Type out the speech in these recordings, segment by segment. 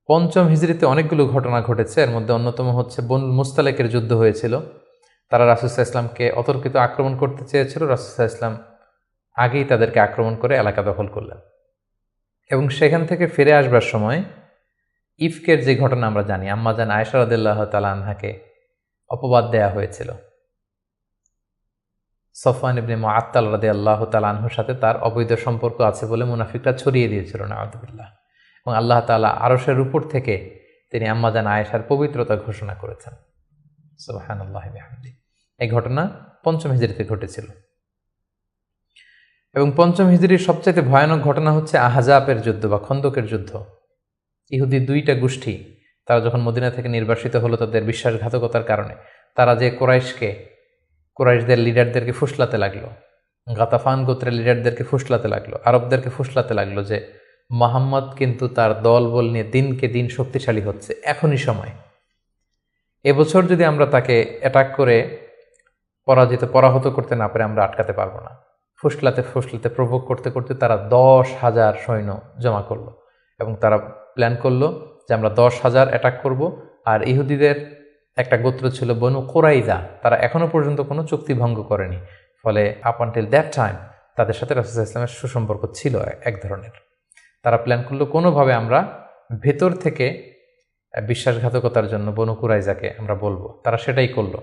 পঞ্চম হিজরিতে অনেকগুলো ঘটনা ঘটেছে। এর মধ্যে অন্যতম হচ্ছে বনুল মুস্তালেকের যুদ্ধ হয়েছিল। তারা রাসূল সাল্লাল্লাহু আলাইহি ওয়াসাল্লামকে অতর্কিত আক্রমণ করতে চেয়েছিল। রাসূল সাল্লাল্লাহু আলাইহি ওয়াসাল্লাম আগেই তাদেরকে আক্রমণ করে এলাকা দখল করলেন এবং সেখান থেকে ফিরে আসবার সময় ইফকের যে ঘটনা আমরা জানি, আম্মাজান আয়েশা রাদিয়াল্লাহু তাআলা আনহাকে অপবাদ দেয়া হয়েছিল। সফওয়ান ইবনে মুআত্তাল রাদিয়াল্লাহু তাআলা আনহুর সাথে তার অবৈধ সম্পর্ক আছে বলে মুনাফিকরা ছড়িয়ে দিয়েছিল, নাউযুবিল্লাহ। এবং আল্লাহ তাআলা আরশের উপর থেকে তিনি আম্মাজান আয়েশার পবিত্রতা ঘোষণা করেছেন। সুবহানাল্লাহি বিহামদিহি। এই ঘটনা পঞ্চম হিজরিতে ঘটেছিল। এবং পঞ্চম হিজরির সবচেয়ে ভয়ানক ঘটনা হচ্ছে আহজাবের যুদ্ধ বা খন্দকের যুদ্ধ। ইহুদি দুইটা গোষ্ঠী তারা যখন মদিনা থেকে নির্বাসিত হলো তাদের বিশ্বাসঘাতকতার কারণে, তারা যে কুরাইশদের লিডারদেরকে ফুসলাতে লাগলো, গাতাফান গোত্রের লিডারদেরকে ফুসলাতে লাগলো, আরবদেরকে ফুসলাতে লাগলো যে মুহাম্মদ কিন্তু তার দলবল নিয়ে দিনকে দিন শক্তিশালী হচ্ছে, এখনই সময়। এবছর যদি আমরা তাকে অ্যাটাক করে পরাহত করতে না পারে আমরা আটকাতে পারবো না। ফুসলাতে প্রভোগ করতে করতে তারা 10,000 সৈন্য জমা করলো এবং তারা প্ল্যান করলো যে আমরা 10,000 অ্যাটাক করব। আর ইহুদিদের একটা গোত্র ছিল বনু কুরাইজা, তারা এখনো পর্যন্ত কোনো চুক্তি ভঙ্গ করেনি, ফলে আপ আনটিল দ্যাট টাইম তাদের সাথে রাসূল সাল্লাল্লাহু আলাইহি ওয়াসাল্লামের সুসম্পর্ক ছিল এক ধরনের। তারা প্ল্যান করলো কোনোভাবে আমরা ভেতর থেকে বিশ্বাসঘাতকতার জন্য বনু কুরাইজাকে আমরা বলবো। তারা সেটাই করলো,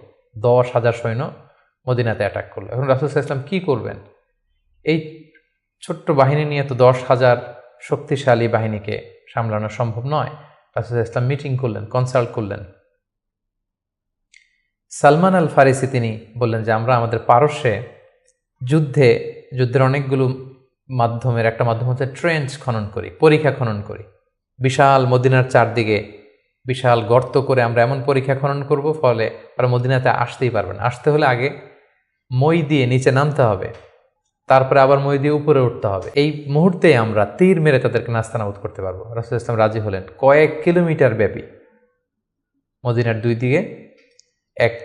10,000 সৈন্য মদিনাতে অ্যাটাক করলো। এখন রাসূল সাল্লাল্লাহু আলাইহি ওয়াসাল্লাম কী করবেন? এই ছোট্ট বাহিনী নিয়ে তো 10,000 শক্তিশালী বাহিনীকে সামলানো সম্ভব নয়। রাসূল সাল্লাল্লাহু আলাইহি ওয়াসাল্লাম মিটিং করলেন, কনসাল্ট করলেন। সালমান আল ফারিসি তিনি বললেন যে আমরা আমাদের পারস্যে যুদ্ধের অনেকগুলো মাধ্যমের একটা মাধ্যম হচ্ছে ট্রেঞ্চ খনন করি, পরিখা খনন করি। বিশাল মদিনার চারদিকে বিশাল গর্ত করে আমরা এমন পরিখা খনন করব ফলে আর মদিনাতে আসতেই পারবে না। আসতে হলে আগে মই দিয়ে নিচে নামতে হবে, তারপরে আবার মই দিয়ে উপরে উঠতে হবে। এই মুহূর্তে আমরা তীর মেরে তাদেরকে নাস্তানাবুদ করতে পারবো। রাসূল ইসলাম রাজি হলেন। কয়েক কিলোমিটার ব্যাপী মদিনার দুই দিকে এক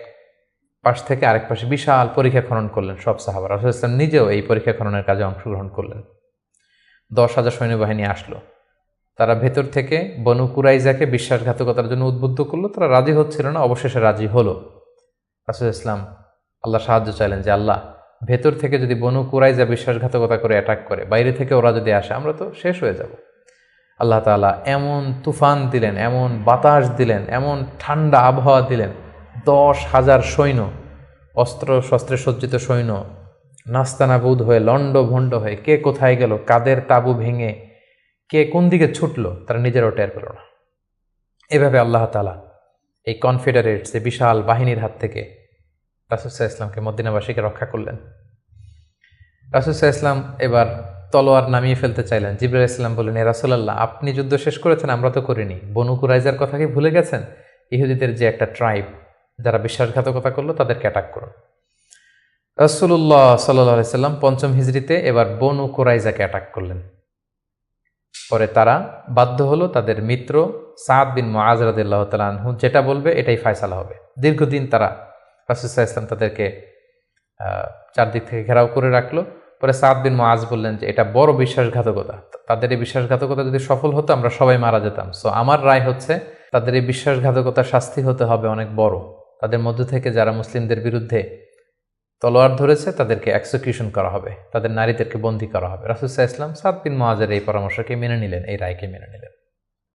পাশ থেকে আরেক পাশে বিশাল পরীক্ষা খনন করলেন সব সাহাবা। রাসূল ইসলাম নিজেও এই পরীক্ষা খননের কাজে অংশগ্রহণ করলেন। 10,000 সৈন্যবাহিনী আসলো। তারা ভেতর থেকে বনু কুরাইজাকে বিশ্বাসঘাতকতার জন্য উদ্বুদ্ধ করলো। তারা রাজি হচ্ছিল না, অবশেষে রাজি হলো। রাসূল ইসলাম আল্লাহ সাহায্য চাইলেন যে আল্লাহ, ভেতর থেকে যদি বনু কুরাইজা বিশ্বাসঘাতকতা করে অ্যাটাক করে, বাইরে থেকে ওরা যদি আসে, আমরা তো শেষ হয়ে যাব। আল্লাহ তাআলা এমন তুফান দিলেন, এমন বাতাস দিলেন, এমন ঠান্ডা আবহাওয়া দিলেন, 10,000 সৈন্য, অস্ত্র শস্ত্রে সজ্জিত সৈন্য নাস্তানাবুদ হয়ে লণ্ডভণ্ড হয়ে কে কোথায় গেল, কাদের তাবু ভেঙে কে কোন দিকে ছুটলো তারা নিজেরাও টের পেল না। এভাবে আল্লাহ তাআলা এই কনফেডারেটস, এই বিশাল বাহিনীর হাত থেকে রাসূল সাল্লাল্লাহু আলাইহি ওয়াসাল্লামকে মদিনাবাসীকে রক্ষা করলেন। রাসূল সাল্লাল্লাহু আলাইহি ওয়াসাল্লাম এবার তলোয়ার নামিয়ে ফেলতে চাইলেন। জিবরাইল আলাইহিস সালাম বললেন, এ রাসূলুল্লাহ, আপনি যুদ্ধ শেষ করেছেন, আমরা তো করিনি। বনু কুরাইজার কথা কি ভুলে গেছেন? ইহুদিদের যে একটা ট্রাইব যারা বিশ্বাসঘাতকতা করলো তাদেরকে অ্যাটাক করুন। রাসূলুল্লাহ সাল্লাল্লাহু আলাইহি ওয়াসাল্লাম পঞ্চম হিজরিতে এবার বনু কুরাইজাকে অ্যাটাক করলেন। পরে তারা বাধ্য হলো তাদের মিত্র সাদ বিন মুআজ রাদিয়াল্লাহু তাআলা আনহু যেটা বলবে এটাই ফয়সালা হবে। দীর্ঘদিন তারা রাসূল সাল্লাল্লাহু আলাইহি ওয়াসাল্লাম তাদেরকে চারদিক থেকে ঘেরাও করে রাখলো। পরে সাদ বিন মুআজ বললেন যে এটা বড় বিশ্বাসঘাতকতা, তাদের এই বিশ্বাসঘাতকতা যদি সফল হতো আমরা সবাই মারা যেতাম। সো আমার রায় হচ্ছে তাদের এই বিশ্বাসঘাতকতার শাস্তি হতে হবে অনেক বড়। তাদের মধ্য থেকে যারা মুসলিমদের বিরুদ্ধে তলোয়ার ধরেছে তাদেরকে এক্সিকিউশন করা হবে, তাদের নারীদেরকে বন্দী করা হবে। রাসূল সাল্লাল্লাহু আলাইহি ওয়াসাল্লাম সাদ বিন মুআজের এই পরামর্শকে মেনে নিলেন, এই রায়কে মেনে নিলেন।